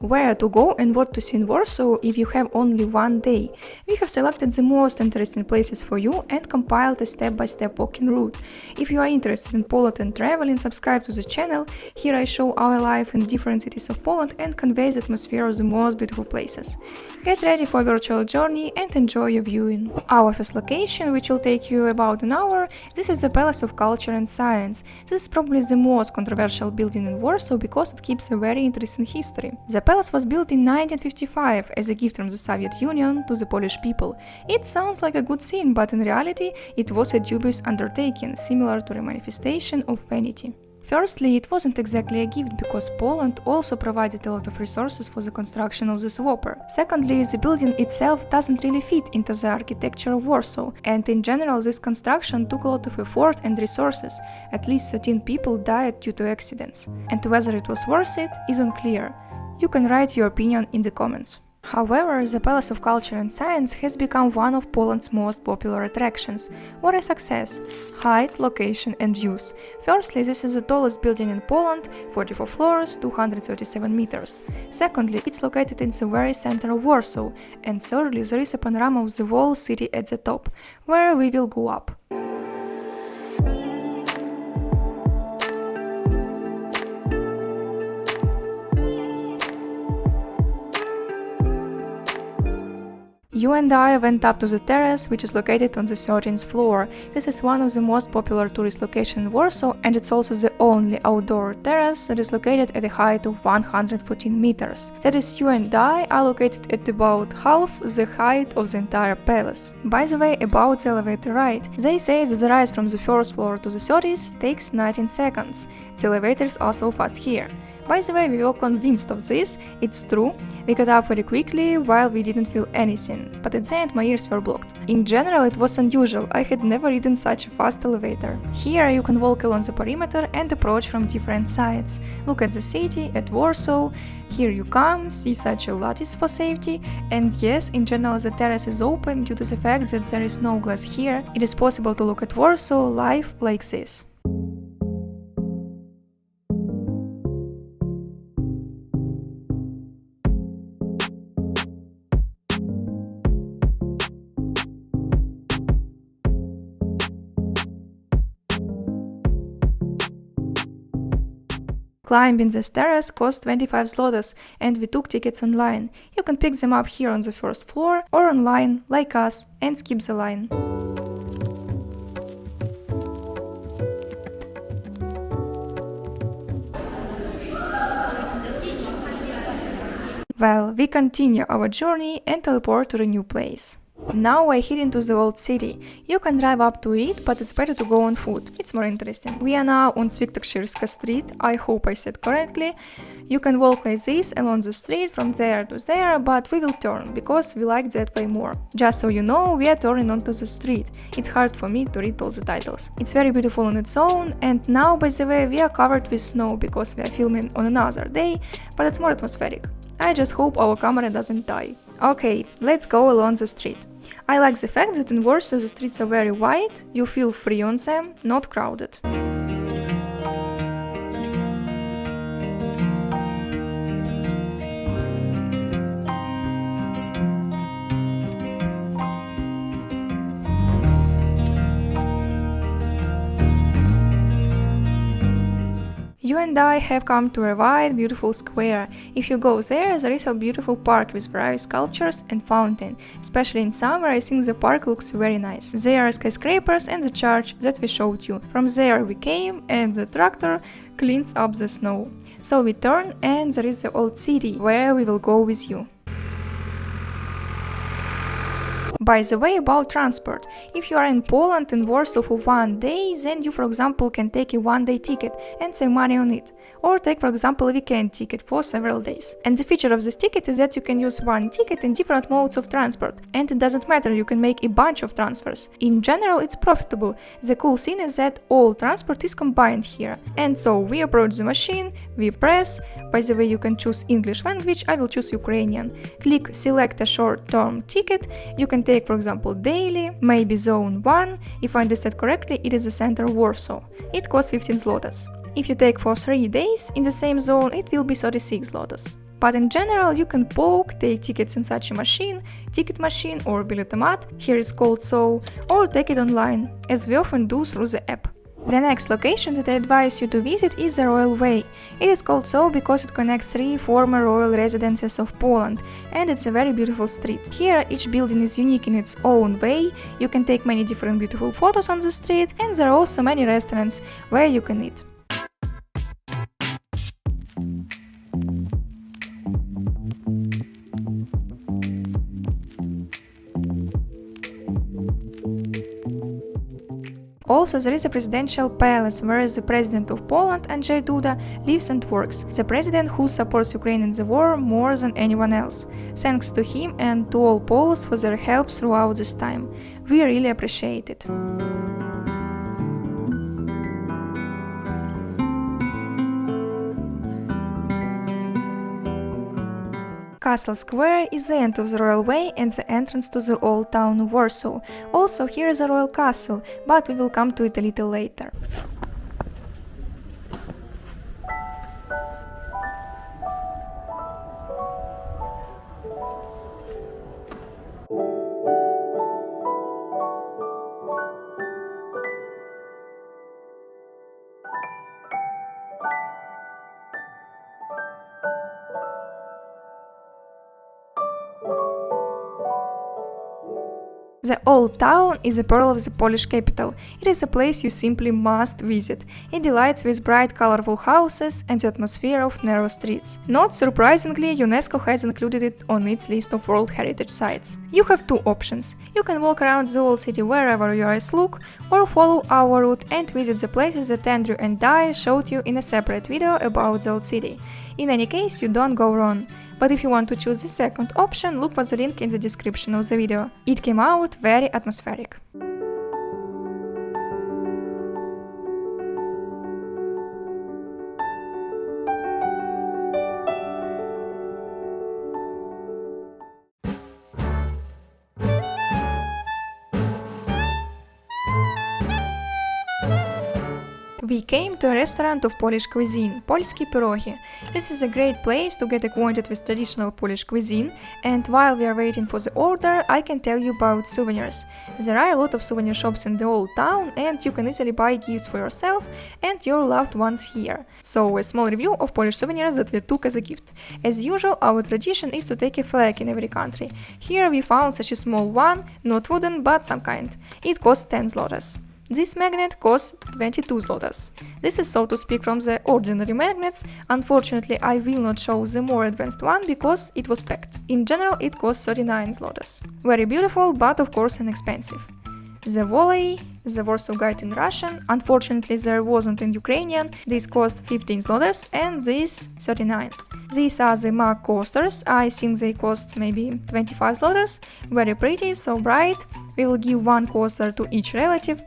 Where to go and what to see in Warsaw if you have only one day? We have selected the most interesting places for you and compiled a step-by-step walking route. If you are interested in Poland and traveling, subscribe to the channel. Here I show our life in different cities of Poland and convey the atmosphere of the most beautiful places. Get ready for a virtual journey and enjoy your viewing. Our first location, which will take you about an hour, this is the Palace of Culture and Science. This is probably the most controversial building in Warsaw because it keeps a very interesting history. The palace was built in 1955 as a gift from the Soviet Union to the Polish people. It sounds like a good scene, but in reality it was a dubious undertaking, similar to a manifestation of vanity. Firstly, it wasn't exactly a gift because Poland also provided a lot of resources for the construction of this whopper. Secondly, the building itself doesn't really fit into the architecture of Warsaw, and in general this construction took a lot of effort and resources. At least 13 people died due to accidents. And whether it was worth it isn't clear. You can write your opinion in the comments. However, the Palace of Culture and Science has become one of Poland's most popular attractions. What a success! Height, location and views. Firstly, this is the tallest building in Poland, 44 floors, 237 meters. Secondly, it's located in the very center of Warsaw. And thirdly, there is a panorama of the whole city at the top, where we will go up. You and I went up to the terrace, which is located on the 13th floor. This is one of the most popular tourist locations in Warsaw, and it's also the only outdoor terrace that is located at a height of 114 meters. That is, you and I are located at about half the height of the entire palace. By the way, about the elevator ride, they say that the rise from the first floor to the 30th takes 19 seconds. The elevators are so fast here. By the way, we were convinced of this, it's true, we got up very quickly while we didn't feel anything, but at the end my ears were blocked. In general it was unusual, I had never ridden such a fast elevator. Here you can walk along the perimeter and approach from different sides. Look at the city, at Warsaw, here you come, see such a lattice for safety, and yes, in general the terrace is open due to the fact that there is no glass here, it is possible to look at Warsaw live like this. Climbing this terrace cost 25 zlotys, and we took tickets online. You can pick them up here on the first floor or online, like us, and skip the line. Well, we continue our journey and teleport to a new place. Now I head into the old city. You can drive up to it, but it's better to go on foot. It's more interesting. We are now on Świętokrzyska street, I hope I said correctly. You can walk like this along the street from there to there, but we will turn, because we like that way more. Just so you know, we are turning onto the street. It's hard for me to read all the titles. It's very beautiful on its own, and now, by the way, we are covered with snow because we are filming on another day, but it's more atmospheric. I just hope our camera doesn't die. Okay, let's go along the street. I like the fact that in Warsaw the streets are very wide, you feel free on them, not crowded. You and I have come to a wide, beautiful square. If you go there is a beautiful park with various sculptures and fountain. Especially in summer, I think the park looks very nice. There are skyscrapers and the church that we showed you. From there we came and the tractor cleans up the snow. So we turn and there is the old city, where we will go with you. By the way, about transport. If you are in Poland and Warsaw for one day, then you, for example, can take a one-day ticket and save money on it. Or take, for example, a weekend ticket for several days. And the feature of this ticket is that you can use one ticket in different modes of transport. And it doesn't matter, you can make a bunch of transfers. In general, it's profitable. The cool thing is that all transport is combined here. And so we approach the machine, we press. By the way, you can choose English language, I will choose Ukrainian. Click select a short-term ticket. You can take, for example, daily, maybe zone 1. If I understand correctly, it is the center of Warsaw. It costs 15 zlotys. If you take for 3 days in the same zone, it will be 36 zlotys. But in general, you can book, take tickets in such a machine, ticket machine or biletomat, here it's called so, or take it online, as we often do through the app. The next location that I advise you to visit is the Royal Way. It is called so because it connects 3 former royal residences of Poland, and it's a very beautiful street. Here, each building is unique in its own way, you can take many different beautiful photos on the street, and there are also many restaurants where you can eat. Also, there is a presidential palace where the president of Poland, Andrzej Duda, lives and works. The president who supports Ukraine in the war more than anyone else. Thanks to him and to all Poles for their help throughout this time. We really appreciate it. Castle Square is the end of the Royal Way and the entrance to the old town of Warsaw. Also, here is a royal castle, but we will come to it a little later. The Old Town is a pearl of the Polish capital. It is a place you simply must visit. It delights with bright, colorful houses and the atmosphere of narrow streets. Not surprisingly, UNESCO has included it on its list of World Heritage Sites. You have two options. You can walk around the old city wherever your eyes look, or follow our route and visit the places that Andrew and I showed you in a separate video about the old city. In any case, you don't go wrong. But if you want to choose the second option, look for the link in the description of the video. It came out very atmospheric. We came to a restaurant of Polish cuisine, Polskie Pierogi. This is a great place to get acquainted with traditional Polish cuisine, and while we are waiting for the order, I can tell you about souvenirs. There are a lot of souvenir shops in the old town, and you can easily buy gifts for yourself and your loved ones here. So, a small review of Polish souvenirs that we took as a gift. As usual, our tradition is to take a flag in every country. Here we found such a small one, not wooden, but some kind. It cost 10 zlotys. This magnet costs 22 zlotys. This is, so to speak, from the ordinary magnets. Unfortunately, I will not show the more advanced one because it was packed. In general, it costs 39 zlotys. Very beautiful, but of course inexpensive. The volley, the Warsaw Guide in Russian, unfortunately there wasn't in Ukrainian, this cost 15 zlotys and this 39. These are the mug coasters, I think they cost maybe 25 zlotys, very pretty, so bright. We will give one coaster to each relative.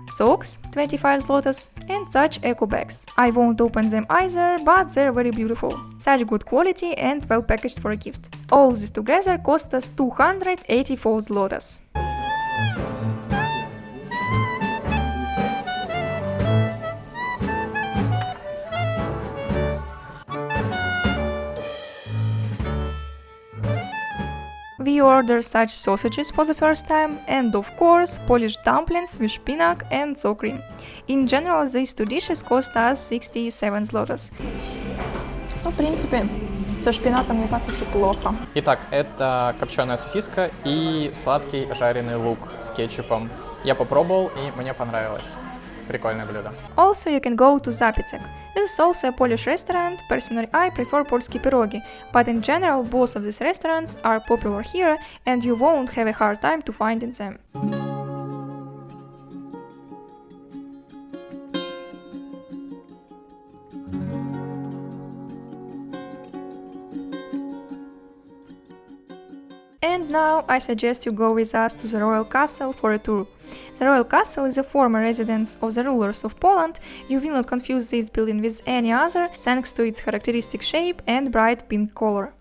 Socks, 25 zlotys, and such eco bags. I won't open them either, but they're very beautiful. Such good quality and well packaged for a gift. All this together cost us 284 zlotys. We ordered such sausages for the first time, and of course Polish dumplings with spinach and sour cream. In general, these two dishes cost us 67 zlotys. Ну, в принципе, со шпинатом не так уж и плохо. Итак, это копченая сосиска и сладкий жареный лук с кетчупом. Я попробовал, и мне понравилось. Прикольное блюдо. Also, you can go to Zapytek. This is also a Polish restaurant. Personally, I prefer Polskie Pierogi, but in general, both of these restaurants are popular here, and you won't have a hard time to find them. And now I suggest you go with us to the Royal Castle for a tour. The Royal Castle is a former residence of the rulers of Poland. You will not confuse this building with any other, thanks to its characteristic shape and bright pink color.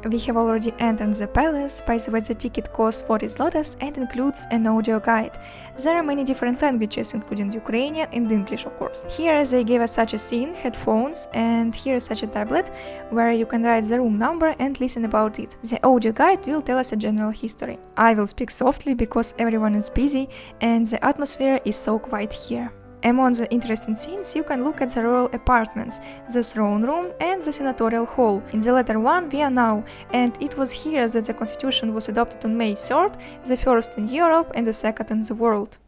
We have already entered the palace. By the way, the ticket costs 40 zlotys and includes an audio guide. There are many different languages, including Ukrainian and English, of course. Here they gave us such a scene, headphones, and here is such a tablet where you can write the room number and listen about it. The audio guide will tell us a general history. I will speak softly because everyone is busy and the atmosphere is so quiet here. Among the interesting scenes, you can look at the royal apartments, the throne room and the senatorial hall. In the latter one we are now, and it was here that the constitution was adopted on May 3rd, the first in Europe and the second in the world.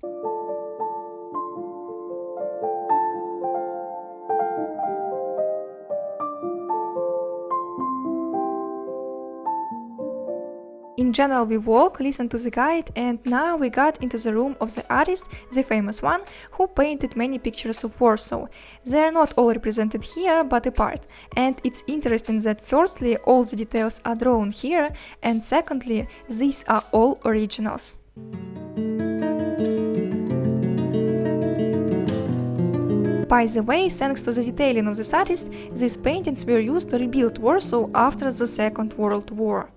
In general, we walk, listen to the guide, and now we got into the room of the artist, the famous one, who painted many pictures of Warsaw. They are not all represented here, but a part. And it's interesting that firstly, all the details are drawn here, and secondly, these are all originals. By the way, thanks to the detailing of this artist, these paintings were used to rebuild Warsaw after the Second World War.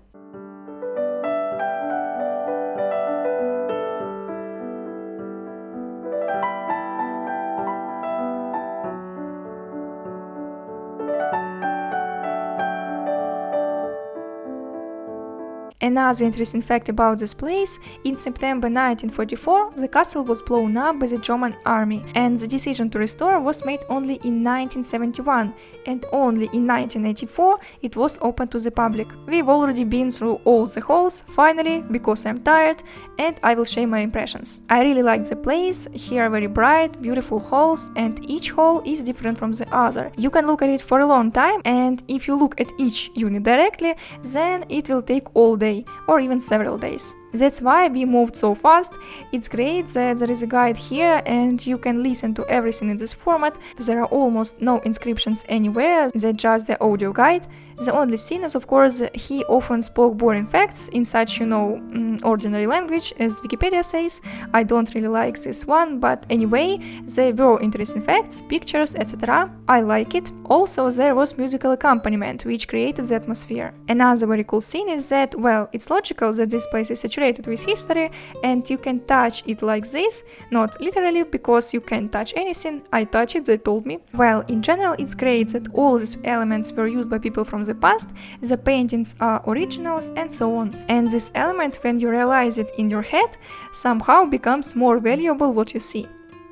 Another interesting fact about this place, in September 1944 the castle was blown up by the German army, and the decision to restore was made only in 1971, and only in 1984 it was open to the public. We've already been through all the halls, finally, because I'm tired, and I will share my impressions. I really like the place, here are very bright, beautiful halls, and each hall is different from the other. You can look at it for a long time, and if you look at each unit directly, then it will take all day or even several days. That's why we moved so fast. It's great that there is a guide here and you can listen to everything in this format. There are almost no inscriptions anywhere, that's just the audio guide. The only thing is, of course, he often spoke boring facts in such, ordinary language, as Wikipedia says. I don't really like this one, but anyway, there were interesting facts, pictures, etc. I like it. Also, there was musical accompaniment, which created the atmosphere. Another very cool thing is that, well, it's logical that this place is saturated with history and you can touch it like this, not literally, because you can't touch anything. I touch it, they told me. Well, in general, it's great that all these elements were used by people from the past, the paintings are originals, and so on. And this element, when you realize it in your head, somehow becomes more valuable what you see.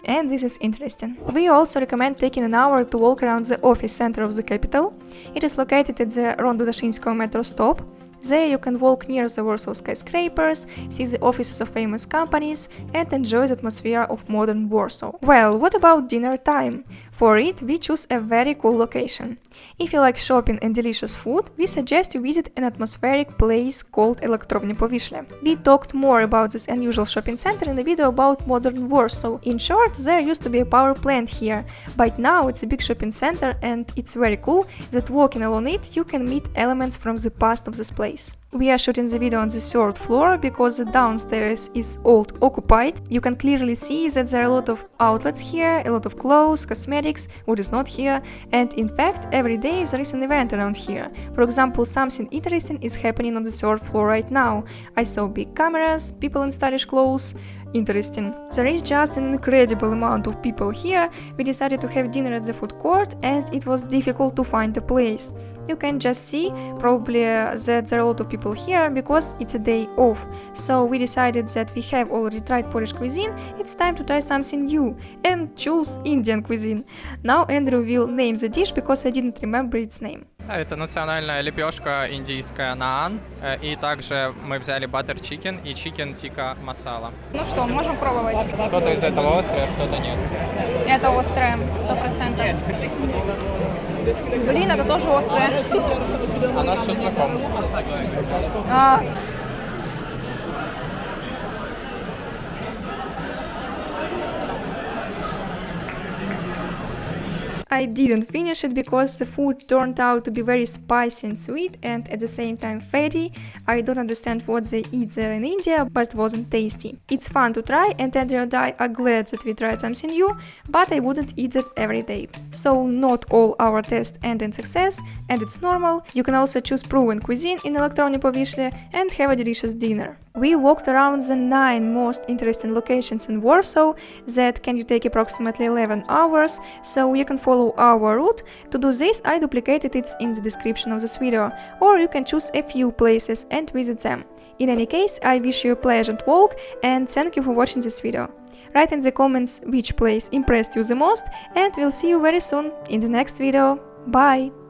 And this is interesting. We also recommend taking an hour to walk around the office center of the capital. It is located at the Ronda-Dashinskoye metro stop. There you can walk near the Warsaw skyscrapers, see the offices of famous companies, and enjoy the atmosphere of modern Warsaw. Well, what about dinner time? For it, we choose a very cool location. If you like shopping and delicious food, we suggest you visit an atmospheric place called Elektrownia Powiśle. We talked more about this unusual shopping center in the video about modern Warsaw. In short, there used to be a power plant here, but now it's a big shopping center and it's very cool that walking along it you can meet elements from the past of this place. We are shooting the video on the 3rd floor because the downstairs is all occupied. You can clearly see that there are a lot of outlets here, a lot of clothes, cosmetics, what is not here, and in fact every day there is an event around here. For example, something interesting is happening on the 3rd floor right now. I saw big cameras, people in stylish clothes. Interesting. There is just an incredible amount of people here. We decided to have dinner at the food court and it was difficult to find a place. You can just see probably that there are a lot of people here because it's a day off. So we decided that we have already tried Polish cuisine, it's time to try something new and choose Indian cuisine. Now Andrew will name the dish because I didn't remember its name. Это национальная лепешка индийская наан, и также мы взяли butter chicken и chicken tikka masala. Ну что, можем пробовать? Что-то из этого острое, что-то нет. Это острое, 100%. Блин, это тоже острое. Она с чесноком. I didn't finish it because the food turned out to be very spicy and sweet and at the same time fatty. I don't understand what they eat there in India, but it wasn't tasty. It's fun to try, and Andrea and I are glad that we tried something new, but I wouldn't eat that every day. So not all our tests end in success, and it's normal. You can also choose proven cuisine in Electronic Povishli and have a delicious dinner. We walked around the 9 most interesting locations in Warsaw that can take approximately 11 hours, so you can follow our route. To do this, I duplicated it in the description of this video, or you can choose a few places and visit them. In any case, I wish you a pleasant walk and thank you for watching this video. Write in the comments which place impressed you the most, and we'll see you very soon in the next video. Bye!